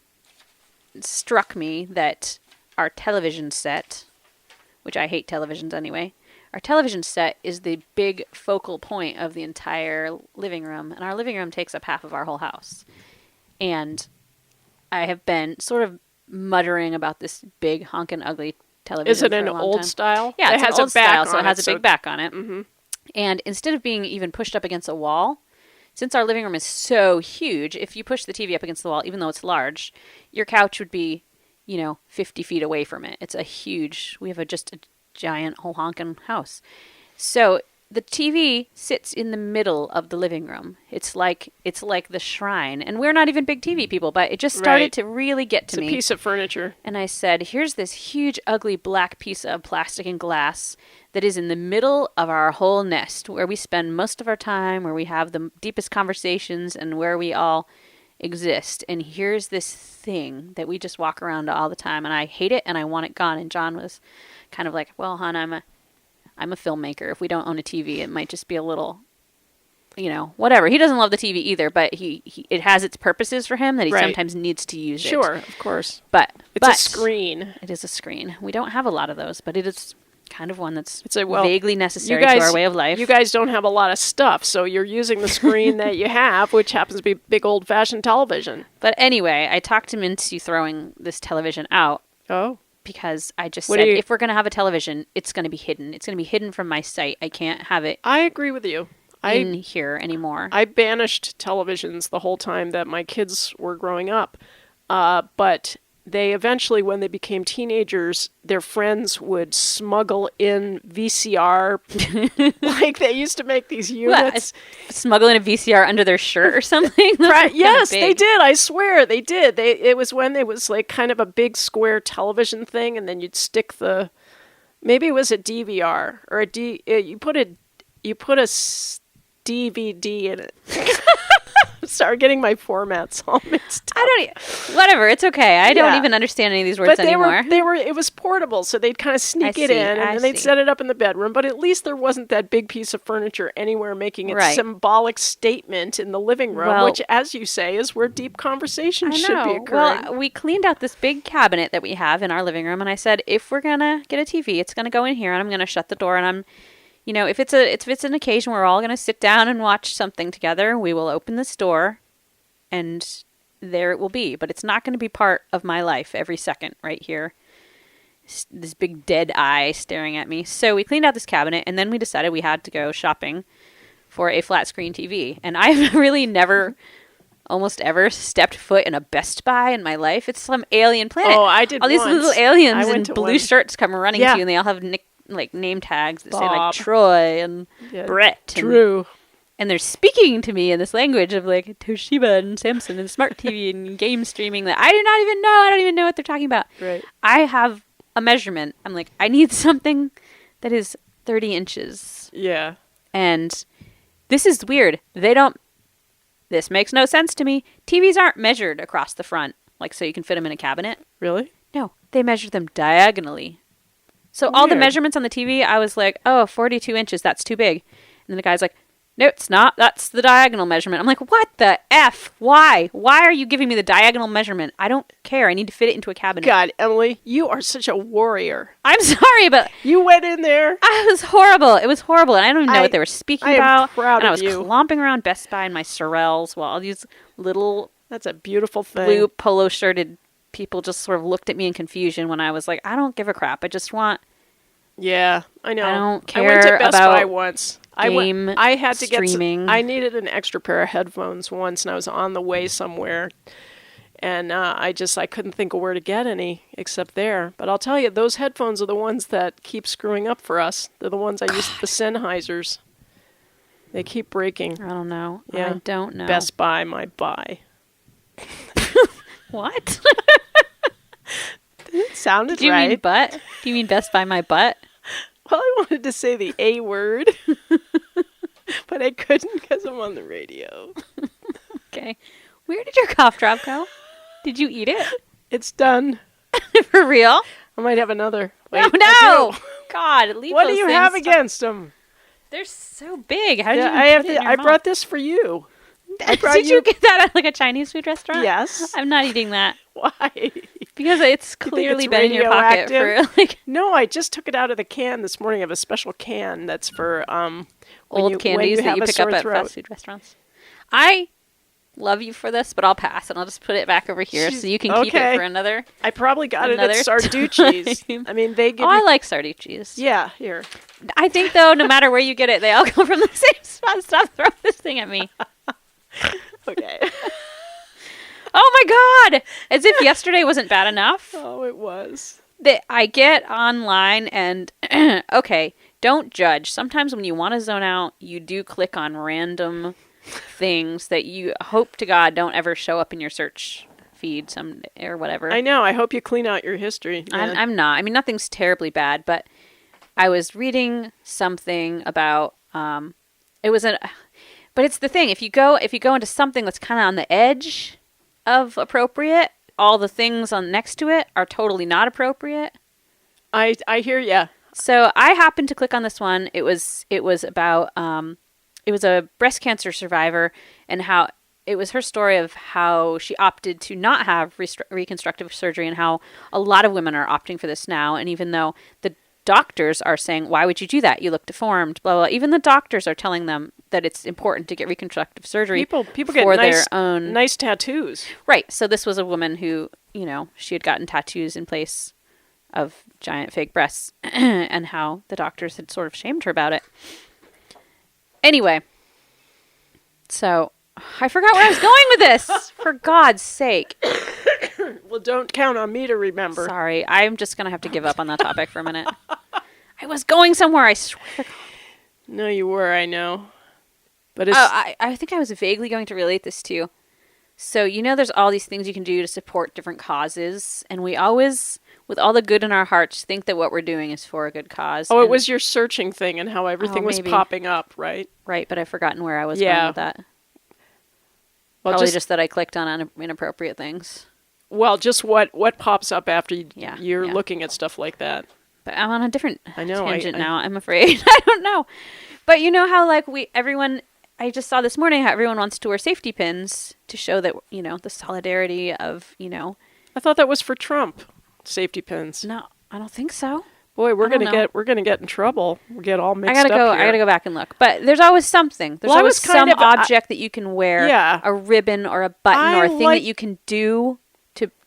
struck me that our television set, which I hate televisions anyway, our television set is the big focal point of the entire living room, and our living room takes up half of our whole house. And I have been sort of muttering about this big honkin' ugly television. Is it for an a long old time. style? Yeah, it it's has an old a back style, on so it has a so big back on it. Mhm. And instead of being even pushed up against a wall, since our living room is so huge, if you push the TV up against the wall, even though it's large, your couch would be, 50 feet away from it. It's we have just a giant whole honkin' house. So the TV sits in the middle of the living room. It's like the shrine. And we're not even big TV people, but it just started Right. to really get to It's me. a piece of furniture. And I said, here's this huge, ugly black piece of plastic and glass that is in the middle of our whole nest, where we spend most of our time, where we have the deepest conversations, and where we all exist. And here's this thing that we just walk around all the time, and I hate it, and I want it gone. And John was kind of like, well, hon, I'm a filmmaker. If we don't own a TV, it might just be a little... whatever. He doesn't love the TV either, but it has its purposes for him that he Right. sometimes needs to use it. Sure, of course. But It's a screen. It is a screen. We don't have a lot of those, but it is kind of one that's It's vaguely necessary to our way of life. You guys don't have a lot of stuff, so you're using the screen that you have, which happens to be big old-fashioned television. But anyway, I talked him into throwing this television out Oh. because I just What said, do you- if we're going to have a television, it's going to be hidden. It's going to be hidden from my sight. I can't have it I agree with you. in here anymore. I banished televisions the whole time that my kids were growing up. But they eventually, when they became teenagers, their friends would smuggle in VCR. Like they used to make these units. Smuggling a VCR under their shirt or something? Yes, they did. I swear they did. It was when it was like kind of a big square television thing, and then you'd stick maybe it was a DVR or you put a DVD in it. Sorry, getting my formats all mixed up. Whatever, it's okay. I don't Yeah. even understand any of these words But anymore. it was portable, so they'd kind of sneak I it see, in, and I then they'd see. set it up in the bedroom. But at least there wasn't that big piece of furniture anywhere making its Right. symbolic statement in the living room, Well- which, as you say, is where deep conversation should be occurring. Well, we cleaned out this big cabinet that we have in our living room, and I said, if we're gonna get a TV, it's gonna go in here, and I'm gonna shut the door, and I'm, if it's an occasion where we're all gonna sit down and watch something together, we will open this door, and there it will be. But it's not gonna be part of my life every second right here. This big dead eye staring at me. So we cleaned out this cabinet, and then we decided we had to go shopping for a flat screen TV. And I've really never almost ever stepped foot in a Best Buy in my life. It's some alien planet. Oh, I did all these once. little I aliens went in to blue one. shirts come running Yeah. to you, and they all have name tags that say like Bob. Troy and Yeah, Brett and Drew. and they're speaking to me in this language of like Toshiba and Samsung and smart TV and game streaming that I do not even know. I don't even know what they're talking about. Right. I have a measurement. I'm like, I need something that is 30 inches. Yeah. And this is weird. This makes no sense to me. TVs aren't measured across the front, like so you can fit them in a cabinet. Really? No, they measure them diagonally. So all the measurements on the TV, I was like, oh, 42 inches, that's too big. And then the guy's like, no, it's not. That's the diagonal measurement. I'm like, what the F? Why? Why are you giving me the diagonal measurement? I don't care. I need to fit it into a cabinet. God, Emily, you are such a warrior. I'm sorry, but You went in there. it was horrible. It was horrible. And I don't even know what they were speaking I am about. proud and I of was you. clomping around Best Buy in my Sorels while all these little That's a beautiful thing. blue polo shirted people just sort of looked at me in confusion when I was like, I don't give a crap. I just want Yeah, I know. I don't I went to care Best about Buy once. game I had to streaming. I needed an extra pair of headphones once, and I was on the way somewhere, and I couldn't think of where to get any except there. But I'll tell you, those headphones are the ones that keep screwing up for us. They're the ones I use, the Sennheisers. They keep breaking. I don't know. Yeah. I don't know. Best Buy, my buy. What? It sounded Do you right. mean butt? Do you mean Best Buy my butt? Well, I wanted to say the A word, but I couldn't because I'm on the radio. Okay. Where did your cough drop go? Did you eat it? It's done. For real? I might have another. Wait, Oh, I no! do. God, leave What do those you things have to- against them? They're so big. How did you Yeah, even I have. put it in your I mouth? brought this for you. I brought Did you get that at like a Chinese food restaurant? Yes. I'm not eating that Why? because it's think clearly it's been in your pocket for radioactive? like No, I just took it out of the can this morning. I have a special can that's for old candies that you pick up at fast food restaurants. I love you for this, but I'll pass and I'll just put it back over here so you can keep it okay. for another. I probably got it Another at Sarducci's. time. I mean, they give Oh, I you. like Sarducci's. Yeah, here. I think though, no matter where you get it, they all come from the same spot. Stop throwing this thing at me. Okay. Oh my God! As if yesterday wasn't bad enough. Oh, it was. That I get online and okay, don't judge. Sometimes when you want to zone out, you do click on random things that you hope to God don't ever show up in your search feed or whatever. I know. I hope you clean out your history. man. I'm not. I mean, nothing's terribly bad, but I was reading something about but it's the thing. If you go into something that's kind of on the edge of appropriate, all the things on next to it are totally not appropriate. I hear ya. So I happened to click on this one. It was about it was a breast cancer survivor and how it was her story of how she opted to not have reconstructive surgery and how a lot of women are opting for this now. And even though the doctors are saying, why would you do that? You look deformed, blah, blah, blah. Even the doctors are telling them that it's important to get reconstructive surgery People for get their own. nice tattoos. Right. So this was a woman who, she had gotten tattoos in place of giant fake breasts and how the doctors had sort of shamed her about it. Anyway, so I forgot where I was going with this. For God's sake. Well, don't count on me to remember. Sorry. I'm just going to have to give up on that topic for a minute. I was going somewhere, I swear to God. No, you were, I know. But it's... I think I was vaguely going to relate this to you. So, there's all these things you can do to support different causes. And we always, with all the good in our hearts, think that what we're doing is for a good cause. it and, was your searching thing and how everything was maybe. popping up, right? Right, but I've forgotten where I was Yeah. going with that. Well, Probably just that I clicked on inappropriate things. Well, just what pops up after you're yeah. looking at stuff like that. But I'm on a different I know, tangent I- now, I'm afraid. I don't know. But you know how, I just saw this morning how everyone wants to wear safety pins to show that, the solidarity of, I thought that was for Trump. Safety pins. No, I don't think so. Boy, we're I don't gonna get in trouble. We'll get all mixed I gotta up here. I gotta go back and look. But there's always something. There's Well, I always was kind some of- object that you can wear, Yeah. a ribbon or a button I or a thing like- that you can do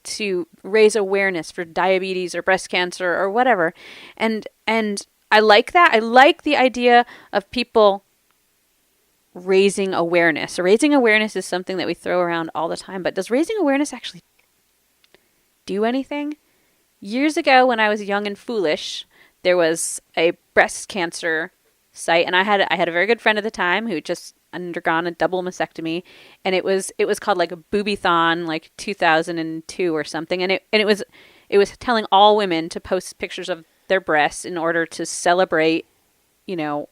to raise awareness for diabetes or breast cancer or whatever. And I like that. I like the idea of people raising awareness. Raising awareness is something that we throw around all the time, but does raising awareness actually do anything? Years ago when I was young and foolish, there was a breast cancer site, and I had a very good friend at the time who just undergone a double mastectomy, and it was called like a Booby-Thon, like 2002 or something, and it was telling all women to post pictures of their breasts in order to celebrate, you know.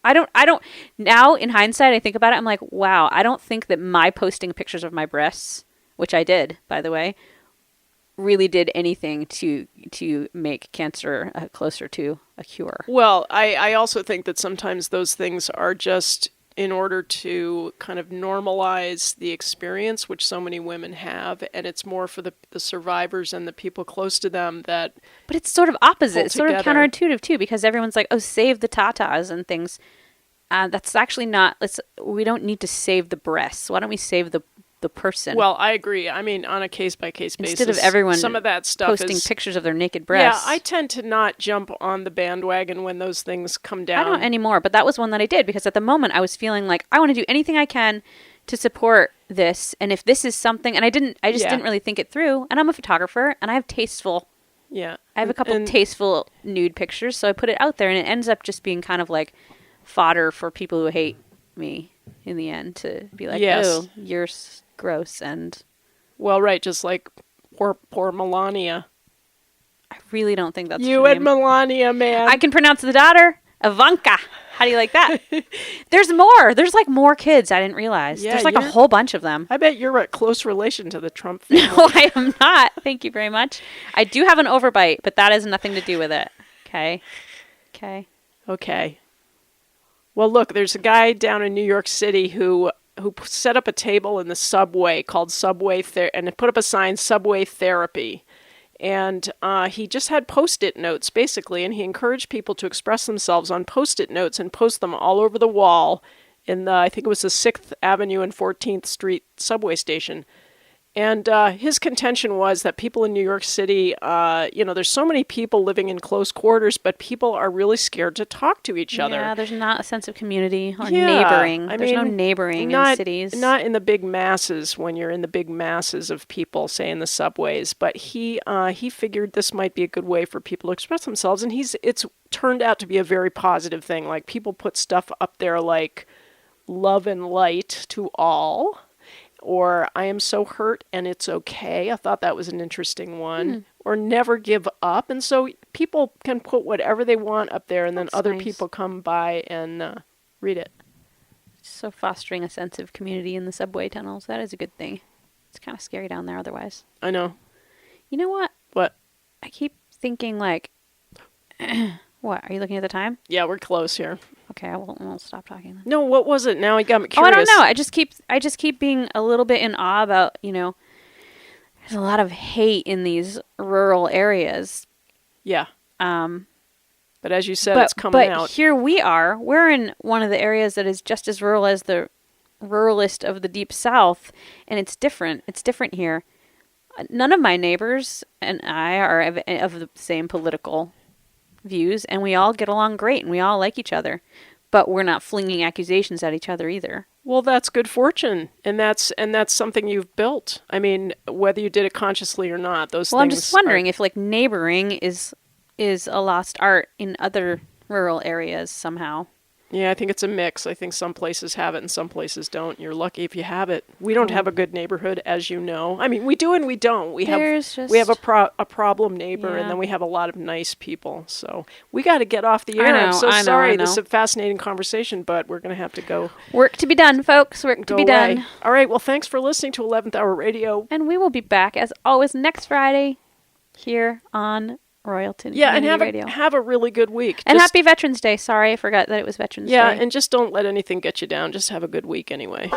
I don't now in hindsight I think about it, I'm like, wow, I don't think that my posting pictures of my breasts, which I did, by the way, really did anything to make cancer closer to a cure. Well, I also think that sometimes those things are just in order to kind of normalize the experience, which so many women have, and it's more for the survivors and the people close to them that. But it's sort of opposite. It's sort of together. counterintuitive too, because everyone's like, "Oh, save the tatas and things." That's actually not. We don't need to save the breasts. Why don't we save the person? Well, I agree. I mean, on a case-by-case basis. Instead of everyone some of that stuff posting pictures of their naked breasts. Yeah, I tend to not jump on the bandwagon when those things come down. I don't anymore, but that was one that I did because at the moment I was feeling like I want to do anything I can to support this, and if this is something, and I just didn't really think it through, and I'm a photographer, and I have tasteful. Yeah. I have a couple tasteful nude pictures, so I put it out there, and it ends up just being kind of like fodder for people who hate me in the end to be like, oh, you're gross. And well, right, just like poor Melania. I really don't think that's you her and name. Melania, man. I can pronounce the daughter Ivanka. How do you like that? There's more. There's like more kids I didn't realize. Yeah, there's like a whole bunch of them. I bet you're a close relation to the Trump family. No, I am not. Thank you very much. I do have an overbite, but that has nothing to do with it. Okay. Well, look, there's a guy down in New York City who set up a table in the subway called and put up a sign, Subway Therapy. And he just had Post-it notes, basically, and he encouraged people to express themselves on Post-it notes and post them all over the wall in I think it was the 6th Avenue and 14th Street subway station. And his contention was that people in New York City, there's so many people living in close quarters, but people are really scared to talk to each other. Yeah, there's not a sense of community or neighboring. There's no neighboring in cities. Not in the big masses when you're in the big masses of people, say in the subways. But he figured this might be a good way for people to express themselves, and it's turned out to be a very positive thing. Like people put stuff up there like love and light to all. Or I am so hurt and it's okay. I thought that was an interesting one. Or never give up. And so people can put whatever they want up there, and then other people come by and read it. So fostering a sense of community in the subway tunnels. That is a good thing. It's kind of scary down there otherwise. I know. You know what? What? I keep thinking like, what? Are you looking at the time? Yeah, we're close here. Okay, I won't stop talking then. No, what was it? Now he got me curious. Oh, I don't know. I just keep being a little bit in awe about, there's a lot of hate in these rural areas. Yeah. But as you said, it's coming out. But here we are. We're in one of the areas that is just as rural as the ruralist of the Deep South, and it's different. It's different here. None of my neighbors and I are of the same political views, and we all get along great, and we all like each other, but we're not flinging accusations at each other either. Well, that's good fortune, and that's something you've built. I mean, whether you did it consciously or not, those things. Well, I'm just wondering if like neighboring is a lost art in other rural areas somehow. Yeah, I think it's a mix. I think some places have it and some places don't. You're lucky if you have it. We don't have a good neighborhood, as you know. I mean, we do and we don't. We have a problem neighbor, and then we have a lot of nice people. So we got to get off the air. I'm so sorry. This is a fascinating conversation, but we're going to have to go. Work to be done, folks. Work to be done. All right. Well, thanks for listening to 11th Hour Radio. And we will be back, as always, next Friday here on Royalton Radio. And have a really good week. And happy Veterans Day. Sorry, I forgot that it was Veterans Day. Yeah, and just don't let anything get you down. Just have a good week anyway.